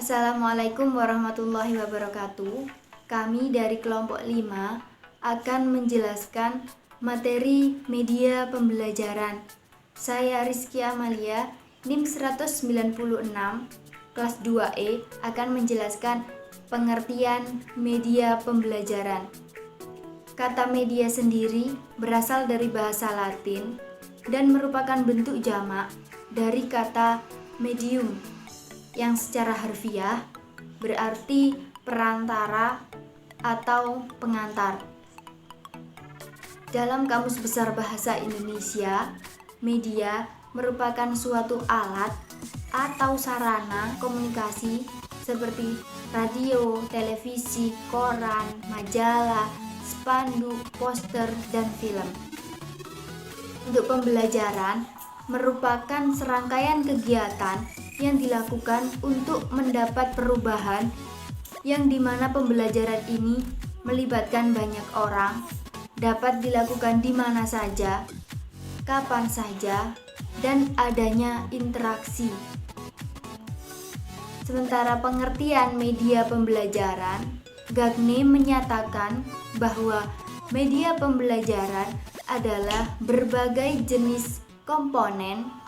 Assalamualaikum warahmatullahi wabarakatuh. Kami dari kelompok 5 akan menjelaskan materi media pembelajaran. Saya Rizky Amalia, NIM 196, kelas 2E, akan menjelaskan pengertian media pembelajaran. Kata media sendiri berasal dari bahasa Latin dan merupakan bentuk jamak dari kata medium yang secara harfiah berarti perantara atau pengantar. Dalam Kamus Besar Bahasa Indonesia, media merupakan suatu alat atau sarana komunikasi seperti radio, televisi, koran, majalah, spanduk, poster, dan film. Untuk pembelajaran merupakan serangkaian kegiatan yang dilakukan untuk mendapat perubahan yang dimana pembelajaran ini melibatkan banyak orang, dapat dilakukan di mana saja, kapan saja, dan adanya interaksi. Sementara pengertian media pembelajaran, Gagne menyatakan bahwa media pembelajaran adalah berbagai jenis komponen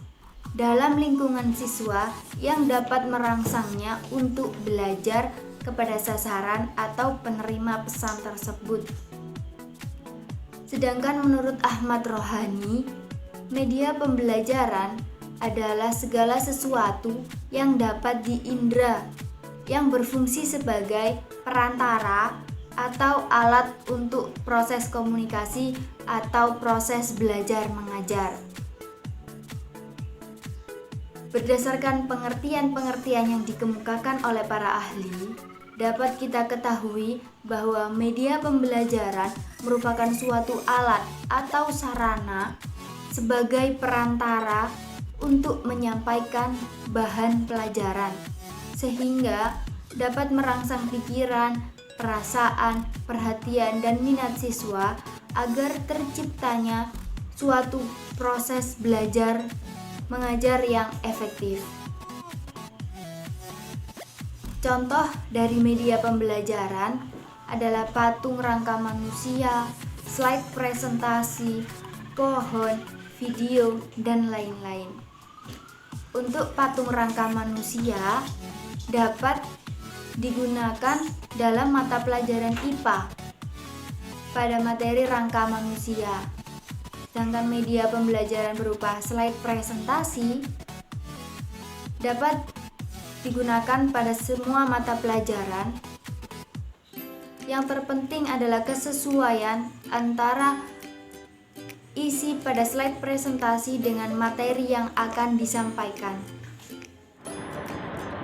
dalam lingkungan siswa yang dapat merangsangnya untuk belajar kepada sasaran atau penerima pesan tersebut. Sedangkan menurut Ahmad Rohani, media pembelajaran adalah segala sesuatu yang dapat diindra, yang berfungsi sebagai perantara atau alat untuk proses komunikasi atau proses belajar mengajar. Berdasarkan pengertian-pengertian yang dikemukakan oleh para ahli, dapat kita ketahui bahwa media pembelajaran merupakan suatu alat atau sarana sebagai perantara untuk menyampaikan bahan pelajaran, sehingga dapat merangsang pikiran, perasaan, perhatian, dan minat siswa agar terciptanya suatu proses belajar mengajar yang efektif. Contoh dari media pembelajaran adalah patung rangka manusia, slide presentasi, pohon, video, dan lain-lain. Untuk patung rangka manusia dapat digunakan dalam mata pelajaran IPA pada materi rangka manusia. Sedangkan media pembelajaran berupa slide presentasi dapat digunakan pada semua mata pelajaran. Yang terpenting adalah kesesuaian antara isi pada slide presentasi dengan materi yang akan disampaikan.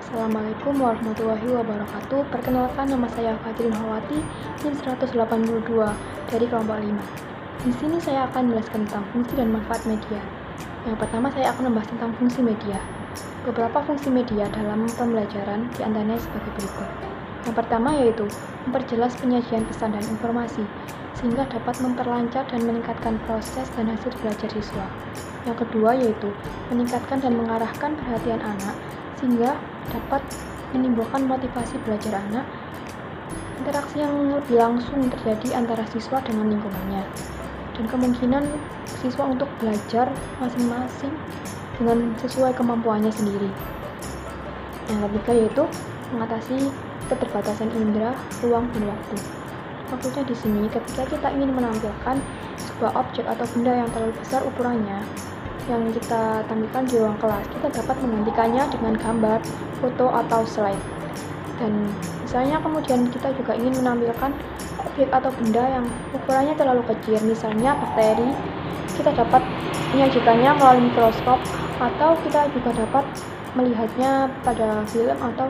Assalamualaikum warahmatullahi wabarakatuh. Perkenalkan, nama saya Fadrin Hawati, NIM 182 dari kelompok 5. Di sini saya akan menjelaskan tentang fungsi dan manfaat media. Yang pertama, saya akan membahas tentang fungsi media. Beberapa fungsi media dalam pembelajaran diantaranya sebagai berikut. Yang pertama yaitu memperjelas penyajian pesan dan informasi, sehingga dapat memperlancar dan meningkatkan proses dan hasil belajar siswa. Yang kedua yaitu meningkatkan dan mengarahkan perhatian anak, sehingga dapat menimbulkan motivasi belajar anak. Interaksi yang lebih langsung terjadi antara siswa dengan lingkungannya, dan kemungkinan siswa untuk belajar masing-masing dengan sesuai kemampuannya sendiri. Yang ketiga yaitu mengatasi keterbatasan indera, ruang, dan waktu. Maksudnya di sini ketika kita ingin menampilkan sebuah objek atau benda yang terlalu besar ukurannya yang kita tampilkan di ruang kelas, kita dapat menggantikannya dengan gambar, foto, atau slide. Dan misalnya kemudian kita juga ingin menampilkan objek atau benda yang ukurannya terlalu kecil, misalnya bakteri, kita dapat menyajikannya melalui mikroskop, atau kita juga dapat melihatnya pada film atau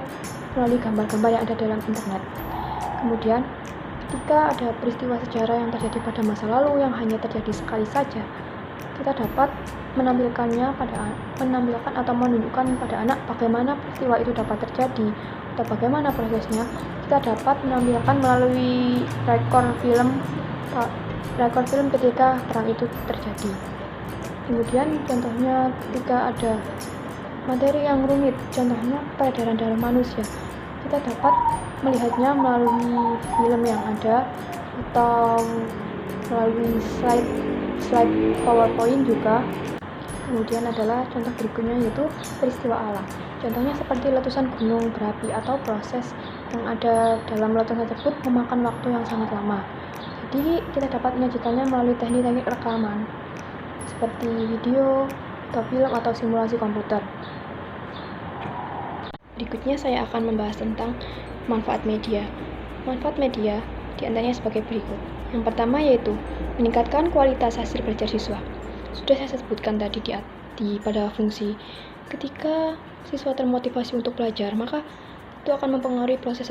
melalui gambar-gambar yang ada dalam internet. Kemudian ketika ada peristiwa sejarah yang terjadi pada masa lalu yang hanya terjadi sekali saja, kita dapat menampilkan atau menunjukkan pada anak bagaimana peristiwa itu dapat terjadi atau bagaimana prosesnya. Kita dapat menampilkan melalui rekor film ketika perang itu terjadi. Kemudian contohnya ketika ada materi yang rumit, contohnya peredaran darah manusia. Kita dapat melihatnya melalui film yang ada atau melalui slide PowerPoint juga. Kemudian adalah contoh berikutnya yaitu peristiwa alam. Contohnya seperti letusan gunung berapi atau proses yang ada dalam letusan tersebut memakan waktu yang sangat lama. Jadi kita dapat menyajikannya melalui teknik-teknik rekaman seperti video atau film atau simulasi komputer. Berikutnya saya akan membahas tentang manfaat media. Manfaat media diantaranya sebagai berikut. Yang pertama yaitu meningkatkan kualitas hasil belajar siswa. Sudah saya sebutkan tadi pada fungsi. Ketika siswa termotivasi untuk belajar, maka itu akan mempengaruhi proses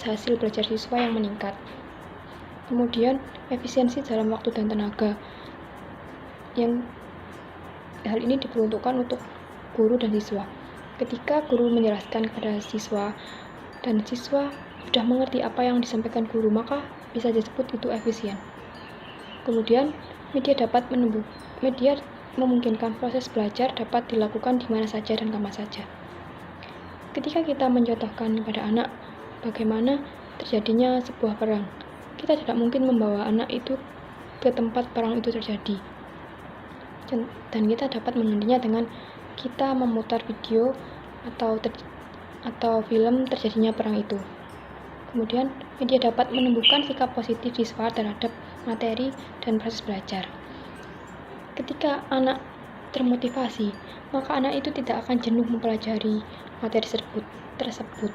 hasil belajar siswa yang meningkat. Kemudian efisiensi dalam waktu dan tenaga. Yang hal ini diperuntukkan untuk guru dan siswa. Ketika guru menjelaskan kepada siswa dan siswa sudah mengerti apa yang disampaikan guru, maka bisa disebut itu efisien. Kemudian media memungkinkan proses belajar dapat dilakukan di mana saja dan kapan saja. Ketika kita mencontohkan kepada anak bagaimana terjadinya sebuah perang, kita tidak mungkin membawa anak itu ke tempat perang itu terjadi. Dan kita dapat mengendinya dengan kita memutar video atau film terjadinya perang itu. Kemudian, media dapat menumbuhkan sikap positif siswa terhadap materi dan proses belajar. Ketika anak termotivasi, maka anak itu tidak akan jenuh mempelajari materi tersebut.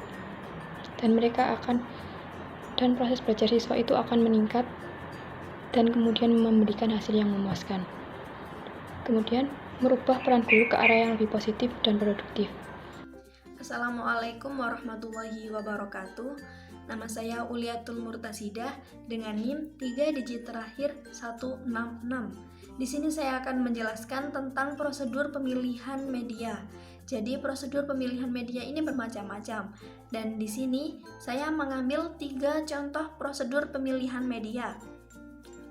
Dan proses belajar siswa itu akan meningkat dan kemudian memberikan hasil yang memuaskan. Kemudian, merubah peran guru ke arah yang lebih positif dan produktif. Assalamualaikum warahmatullahi wabarakatuh. Nama saya Uliatul Murtasidah dengan NIM 3 digit terakhir 166. Di sini saya akan menjelaskan tentang prosedur pemilihan media. Jadi prosedur pemilihan media ini bermacam-macam. Dan di sini saya mengambil 3 contoh prosedur pemilihan media.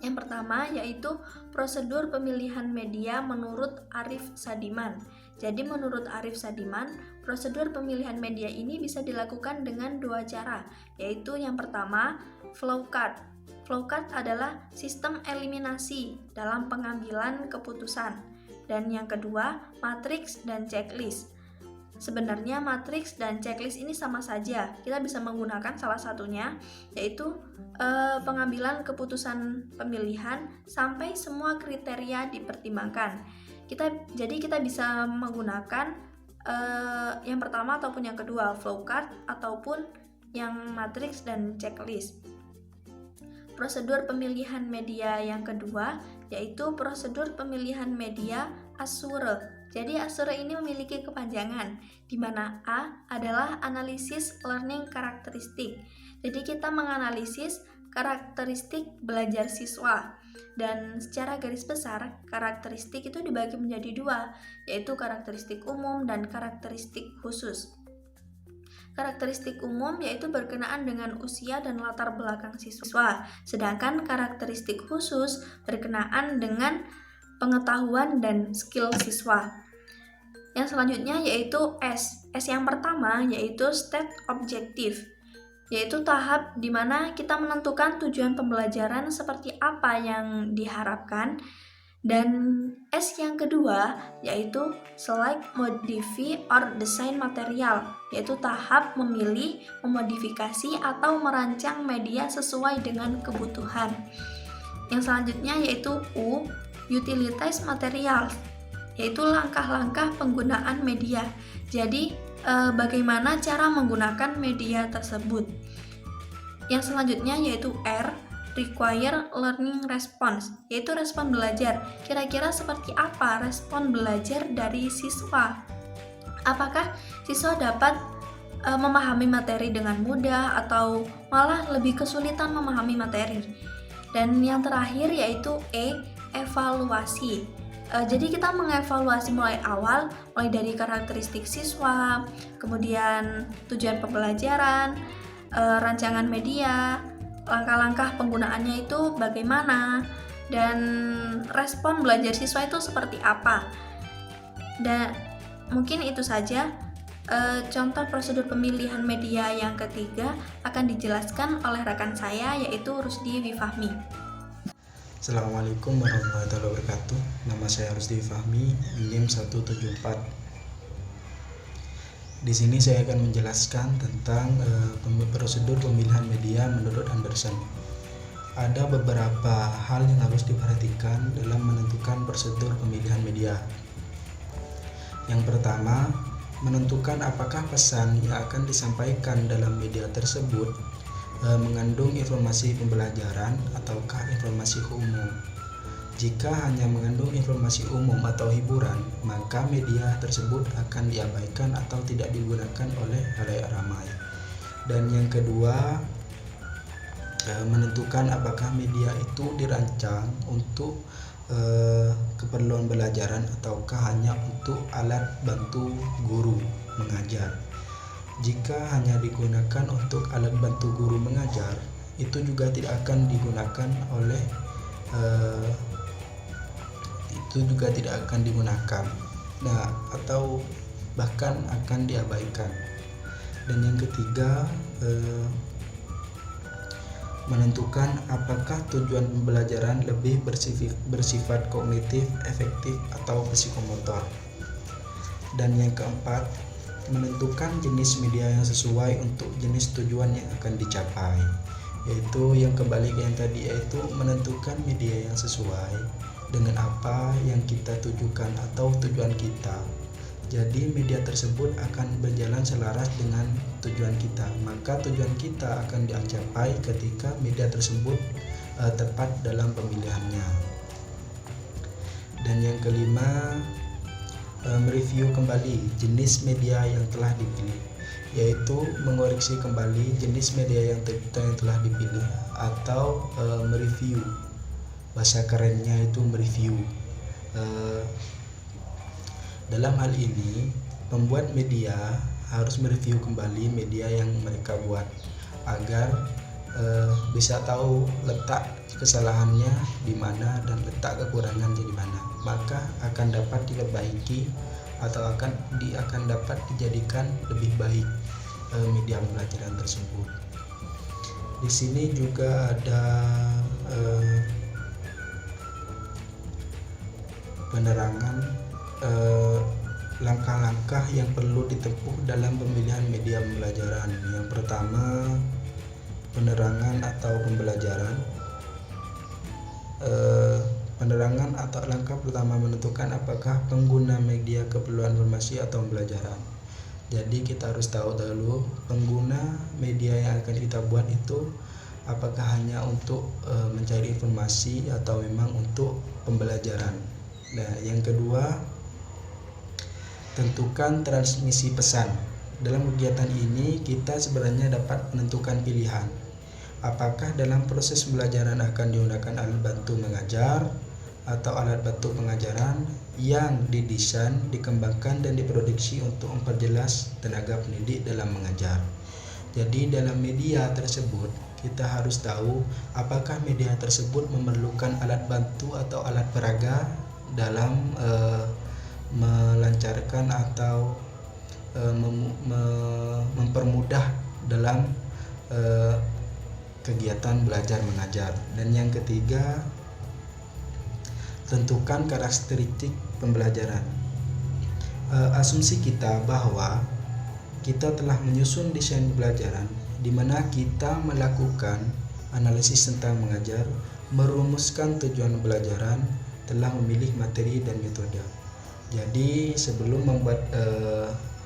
Yang pertama yaitu prosedur pemilihan media menurut Arif Sadiman. Jadi menurut Arif Sadiman, prosedur pemilihan media ini bisa dilakukan dengan 2 cara, yaitu yang pertama, flowchart. Flowchart adalah sistem eliminasi dalam pengambilan keputusan. Dan yang kedua, matriks dan checklist. Sebenarnya matriks dan checklist ini sama saja. Kita bisa menggunakan salah satunya, yaitu pengambilan keputusan pemilihan sampai semua kriteria dipertimbangkan. Jadi kita bisa menggunakan yang pertama ataupun yang kedua, flowchart ataupun yang matriks dan checklist. Prosedur pemilihan media yang kedua yaitu prosedur pemilihan media ASURE. Jadi ASURE ini memiliki kepanjangan, di mana A adalah analisis learning karakteristik. Jadi kita menganalisis karakteristik belajar siswa. Dan secara garis besar, karakteristik itu dibagi menjadi 2, yaitu karakteristik umum dan karakteristik khusus. Karakteristik umum yaitu berkenaan dengan usia dan latar belakang siswa, sedangkan karakteristik khusus berkenaan dengan pengetahuan dan skill siswa. Yang selanjutnya yaitu S. S yang pertama yaitu state objective, yaitu tahap di mana kita menentukan tujuan pembelajaran seperti apa yang diharapkan. Dan S yang kedua yaitu select, modify, or design material, yaitu tahap memilih, memodifikasi, atau merancang media sesuai dengan kebutuhan. Yang selanjutnya yaitu U, utilize material, yaitu langkah-langkah penggunaan media. Jadi bagaimana cara menggunakan media tersebut. Yang selanjutnya yaitu R, require learning response, yaitu respon belajar. Kira-kira seperti apa respon belajar dari siswa? Apakah siswa dapat memahami materi dengan mudah atau malah lebih kesulitan memahami materi? Dan yang terakhir yaitu E, evaluasi. Jadi kita mengevaluasi mulai awal, mulai dari karakteristik siswa, kemudian tujuan pembelajaran, rancangan media, langkah-langkah penggunaannya itu bagaimana, dan respon belajar siswa itu seperti apa. Mungkin itu saja. Contoh prosedur pemilihan media yang ketiga akan dijelaskan oleh rekan saya, yaitu Rusdi Wifahmi. Assalamualaikum warahmatullahi wabarakatuh. Nama saya Rusdi Wifahmi, NIM 174. Di sini saya akan menjelaskan tentang prosedur pemilihan media menurut Anderson. Ada beberapa hal yang harus diperhatikan dalam menentukan prosedur pemilihan media. Yang pertama, menentukan apakah pesan yang akan disampaikan dalam media tersebut mengandung informasi pembelajaran ataukah informasi umum. Jika hanya mengandung informasi umum atau hiburan, maka media tersebut akan diabaikan atau tidak digunakan oleh khalayak ramai. Dan yang kedua, menentukan apakah media itu dirancang untuk keperluan belajaran ataukah hanya untuk alat bantu guru mengajar. Jika hanya digunakan untuk alat bantu guru mengajar, itu juga tidak akan digunakan atau bahkan akan diabaikan. Dan yang ketiga, menentukan apakah tujuan pembelajaran lebih bersifat kognitif, efektif, atau psikomotor. Dan yang keempat, menentukan jenis media yang sesuai untuk jenis tujuan yang akan dicapai, yaitu yang kembali ke yang tadi, yaitu menentukan media yang sesuai dengan apa yang kita tujukan atau tujuan kita. Jadi media tersebut akan berjalan selaras dengan tujuan kita, maka tujuan kita akan dicapai ketika media tersebut tepat dalam pemilihannya. Dan yang kelima, mereview kembali jenis media yang telah dipilih, yaitu mengoreksi kembali jenis media yang telah dipilih atau mereview. Bahasa kerennya itu mereview. Dalam hal ini, pembuat media harus mereview kembali media yang mereka buat agar bisa tahu letak kesalahannya di mana dan letak kekurangannya di mana. Maka akan dapat diperbaiki atau akan dapat dijadikan lebih baik media pembelajaran tersebut. Di sini juga ada penerangan langkah-langkah yang perlu ditempuh dalam pemilihan media pembelajaran. Yang pertama, penerangan atau pembelajaran. Penerangan atau langkah pertama menentukan apakah pengguna media keperluan informasi atau pembelajaran. Jadi kita harus tahu dulu pengguna media yang akan kita buat itu apakah hanya untuk mencari informasi atau memang untuk pembelajaran. Nah, yang kedua, tentukan transmisi pesan. Dalam kegiatan ini kita sebenarnya dapat menentukan pilihan. Apakah dalam proses pembelajaran akan digunakan alat bantu mengajar atau alat bantu pengajaran yang didesain, dikembangkan dan diproduksi untuk memperjelas tenaga pendidik dalam mengajar. Jadi dalam media tersebut kita harus tahu apakah media tersebut memerlukan alat bantu atau alat peraga dalam melancarkan atau mempermudah dalam kegiatan belajar mengajar. Dan yang ketiga, tentukan karakteristik pembelajaran. Asumsi kita bahwa kita telah menyusun desain pembelajaran di mana kita melakukan analisis tentang mengajar, merumuskan tujuan pembelajaran, telah memilih materi dan metode. Jadi sebelum membuat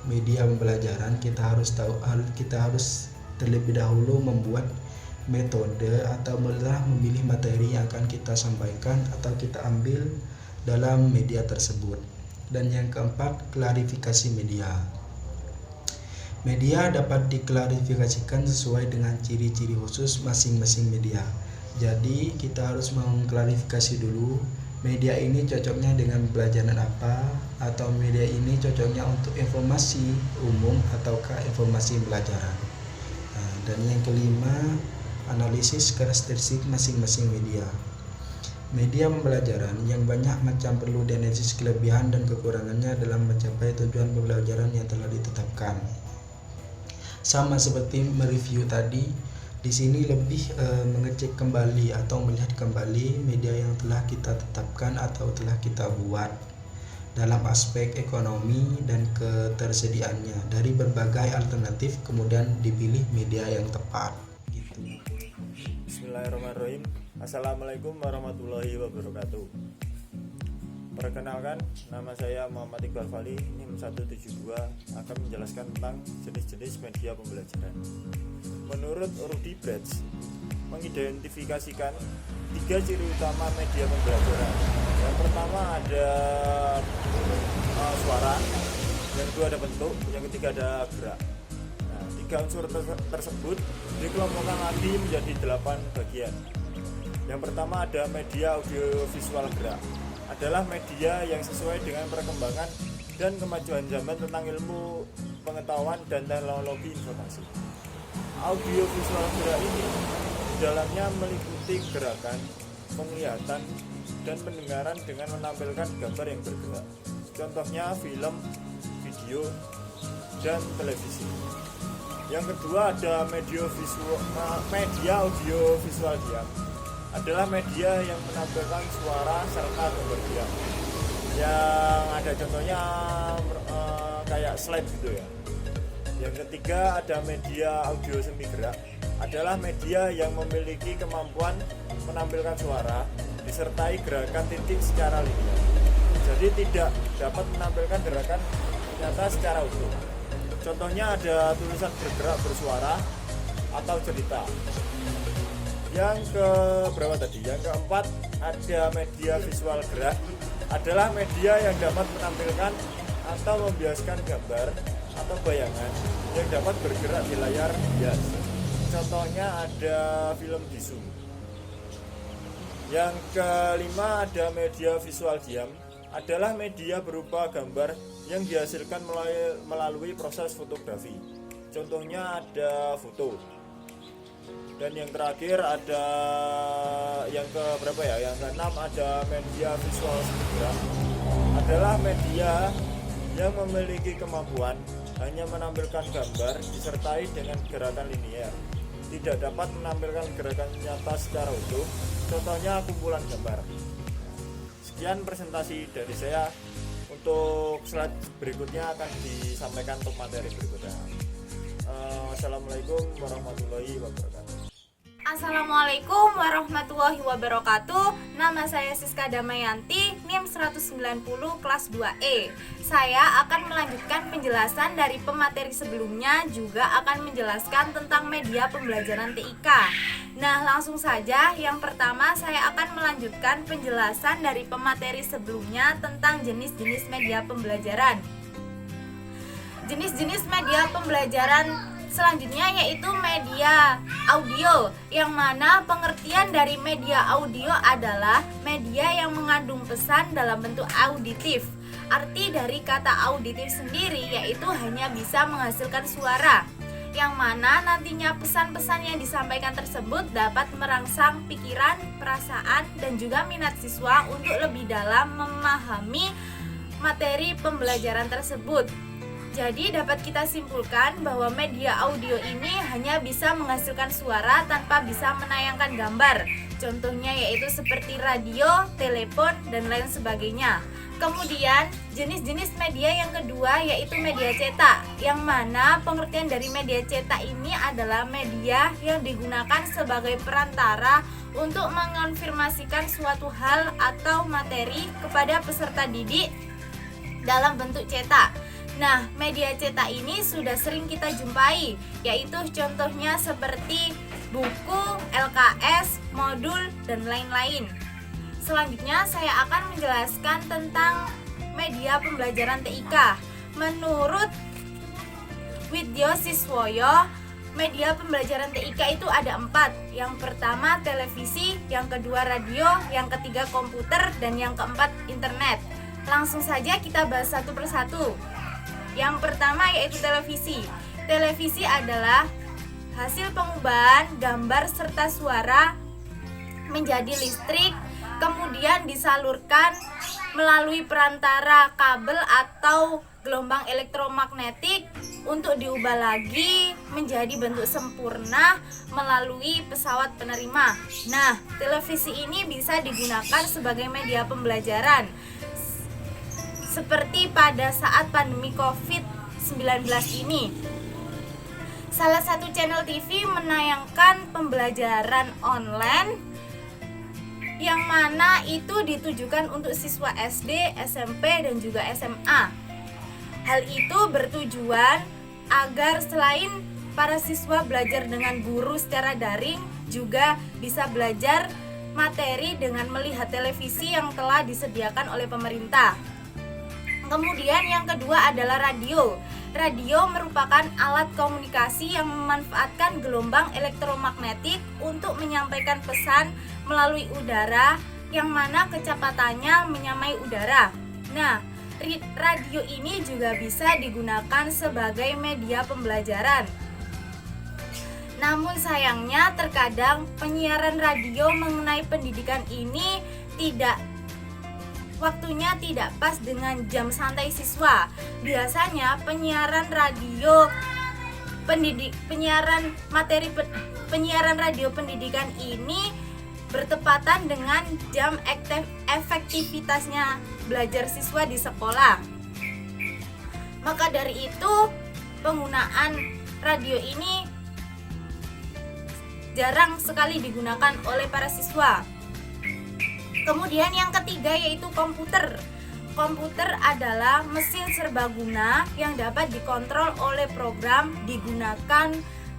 media pembelajaran kita harus terlebih dahulu membuat metode atau memilih materi yang akan kita sampaikan atau kita ambil dalam media tersebut. Dan yang keempat, klarifikasi media. Media dapat diklarifikasikan sesuai dengan ciri-ciri khusus masing-masing media. Jadi kita harus mengklarifikasi dulu media ini cocoknya dengan pelajaran apa, atau media ini cocoknya untuk informasi umum ataukah informasi pelajaran. Dan yang kelima, analisis karakteristik masing-masing media. Media pembelajaran yang banyak macam perlu dianalisis kelebihan dan kekurangannya dalam mencapai tujuan pembelajaran yang telah ditetapkan. Sama seperti mereview tadi, di sini lebih mengecek kembali atau melihat kembali media yang telah kita tetapkan atau telah kita buat dalam aspek ekonomi dan ketersediaannya dari berbagai alternatif, kemudian dipilih media yang tepat gitu. Bismillahirrahmanirrahim. Assalamualaikum warahmatullahi wabarakatuh. Perkenalkan, nama saya Muhammad Iqbal Fali, NIM 172, akan menjelaskan tentang jenis-jenis media pembelajaran. Menurut Rudy Bratz, mengidentifikasikan 3 ciri utama media pembelajaran. Yang pertama ada suara, yang kedua ada bentuk, yang ketiga ada gerak. Nah, 3 unsur tersebut dikelompokkan lagi menjadi 8 bagian. Yang pertama ada media audiovisual gerak, adalah media yang sesuai dengan perkembangan dan kemajuan zaman tentang ilmu pengetahuan dan teknologi informasi. Audiovisual gerak ini di dalamnya meliputi gerakan, penglihatan, dan pendengaran dengan menampilkan gambar yang bergerak. Contohnya film, video, dan televisi. Yang kedua ada media audiovisual diam, adalah media yang menampilkan suara serta gambar diam. Yang ada contohnya kayak slide gitu ya. Yang ketiga ada media audio semi gerak, adalah media yang memiliki kemampuan menampilkan suara disertai gerakan titik secara linear. Jadi tidak dapat menampilkan gerakan nyata secara utuh. Contohnya ada tulisan bergerak bersuara atau cerita. Yang keempat ada media visual gerak, adalah media yang dapat menampilkan atau membiaskan gambar atau bayangan yang dapat bergerak di layar bias. Contohnya ada film di Zoom. Yang kelima ada media visual diam, adalah media berupa gambar yang dihasilkan melalui proses fotografi. Contohnya ada foto. Dan yang terakhir ada yang keenam ada media visual gerak, adalah media yang memiliki kemampuan hanya menampilkan gambar disertai dengan gerakan linear, tidak dapat menampilkan gerakan nyata secara utuh. Contohnya kumpulan gambar. Sekian presentasi dari saya. Untuk slide berikutnya akan disampaikan untuk materi berikutnya. Assalamualaikum warahmatullahi wabarakatuh. Assalamualaikum warahmatullahi wabarakatuh. Nama saya Siska Damayanti, NIM 190 kelas 2E. Saya akan melanjutkan penjelasan dari pemateri sebelumnya, juga akan menjelaskan tentang media pembelajaran TIK. Nah, langsung saja. Yang pertama, saya akan melanjutkan penjelasan dari pemateri sebelumnya tentang jenis-jenis media pembelajaran. Jenis-jenis media pembelajaran selanjutnya yaitu media audio, yang mana pengertian dari media audio adalah media yang mengandung pesan dalam bentuk auditif. Arti dari kata auditif sendiri yaitu hanya bisa menghasilkan suara, yang mana nantinya pesan-pesan yang disampaikan tersebut dapat merangsang pikiran, perasaan, dan juga minat siswa untuk lebih dalam memahami materi pembelajaran tersebut. Jadi dapat kita simpulkan bahwa media audio ini hanya bisa menghasilkan suara tanpa bisa menayangkan gambar. Contohnya yaitu seperti radio, telepon, dan lain sebagainya. Kemudian jenis-jenis media yang kedua yaitu media cetak, yang mana pengertian dari media cetak ini adalah media yang digunakan sebagai perantara untuk mengonfirmasikan suatu hal atau materi kepada peserta didik dalam bentuk cetak. Nah, media cetak ini sudah sering kita jumpai, yaitu contohnya seperti buku, LKS, modul, dan lain-lain. Selanjutnya saya akan menjelaskan tentang media pembelajaran TIK. Menurut Widyo Siswoyo, media pembelajaran TIK itu ada 4. Yang pertama televisi, yang kedua radio, yang ketiga komputer, dan yang keempat internet. Langsung saja kita bahas satu persatu. Yang pertama yaitu televisi. Televisi adalah hasil pengubahan gambar serta suara menjadi listrik kemudian disalurkan melalui perantara kabel atau gelombang elektromagnetik untuk diubah lagi menjadi bentuk sempurna melalui pesawat penerima. Nah, televisi ini bisa digunakan sebagai media pembelajaran seperti pada saat pandemi COVID-19 ini. Salah satu channel TV menayangkan pembelajaran online yang mana itu ditujukan untuk siswa SD, SMP, dan juga SMA. Hal itu bertujuan agar selain para siswa belajar dengan guru secara daring, juga bisa belajar materi dengan melihat televisi yang telah disediakan oleh pemerintah. Kemudian yang kedua adalah radio. Radio merupakan alat komunikasi yang memanfaatkan gelombang elektromagnetik untuk menyampaikan pesan melalui udara yang mana kecepatannya menyamai udara. Nah, radio ini juga bisa digunakan sebagai media pembelajaran. Namun sayangnya terkadang penyiaran radio mengenai pendidikan ini waktunya tidak pas dengan jam santai siswa. Biasanya penyiaran radio pendidikan ini bertepatan dengan jam efektivitasnya belajar siswa di sekolah. Maka dari itu, penggunaan radio ini jarang sekali digunakan oleh para siswa. Kemudian yang ketiga yaitu komputer. Komputer adalah mesin serbaguna yang dapat dikontrol oleh program, digunakan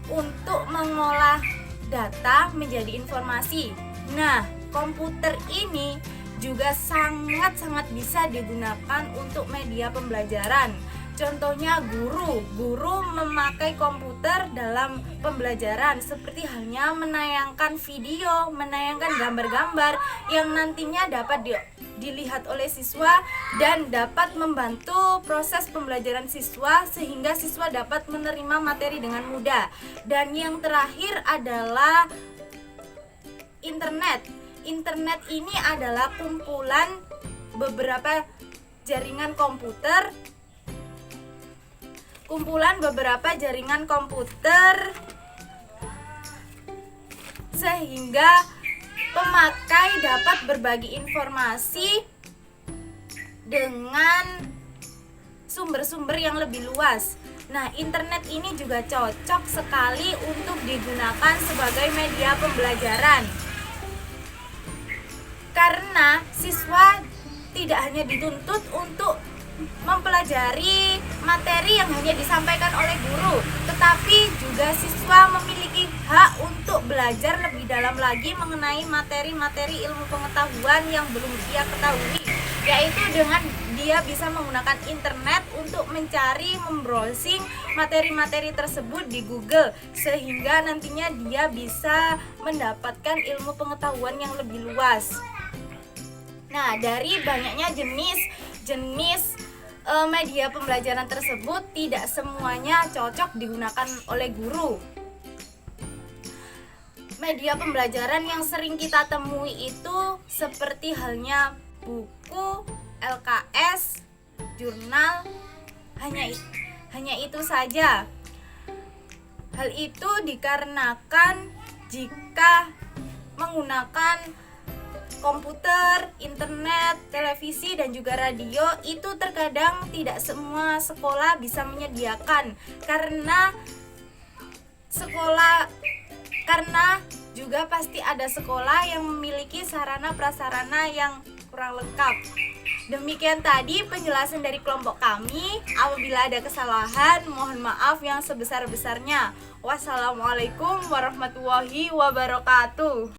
untuk mengolah data menjadi informasi. Nah, komputer ini juga sangat-sangat bisa digunakan untuk media pembelajaran. Contohnya guru memakai komputer dalam pembelajaran seperti halnya menayangkan video, menayangkan gambar-gambar yang nantinya dapat dilihat oleh siswa dan dapat membantu proses pembelajaran siswa sehingga siswa dapat menerima materi dengan mudah. Dan yang terakhir adalah internet. Internet ini adalah kumpulan beberapa jaringan komputer sehingga pemakai dapat berbagi informasi dengan sumber-sumber yang lebih luas. Nah, internet ini juga cocok sekali untuk digunakan sebagai media pembelajaran. Karena siswa tidak hanya dituntut untuk mempelajari materi yang hanya disampaikan oleh guru, tetapi juga siswa memiliki hak untuk belajar lebih dalam lagi mengenai materi-materi ilmu pengetahuan yang belum dia ketahui, yaitu dengan dia bisa menggunakan internet untuk mencari, membrowsing materi-materi tersebut di Google, sehingga nantinya dia bisa mendapatkan ilmu pengetahuan yang lebih luas. Nah, dari banyaknya jenis media pembelajaran tersebut, tidak semuanya cocok digunakan oleh guru. Media pembelajaran yang sering kita temui itu seperti halnya buku, LKS, jurnal, hanya itu saja. Hal itu dikarenakan jika menggunakan komputer, internet, televisi, dan juga radio itu terkadang tidak semua sekolah bisa menyediakan karena juga pasti ada sekolah yang memiliki sarana prasarana yang kurang lengkap. Demikian tadi penjelasan dari kelompok kami. Apabila ada kesalahan, mohon maaf yang sebesar-besarnya. Wassalamualaikum warahmatullahi wabarakatuh.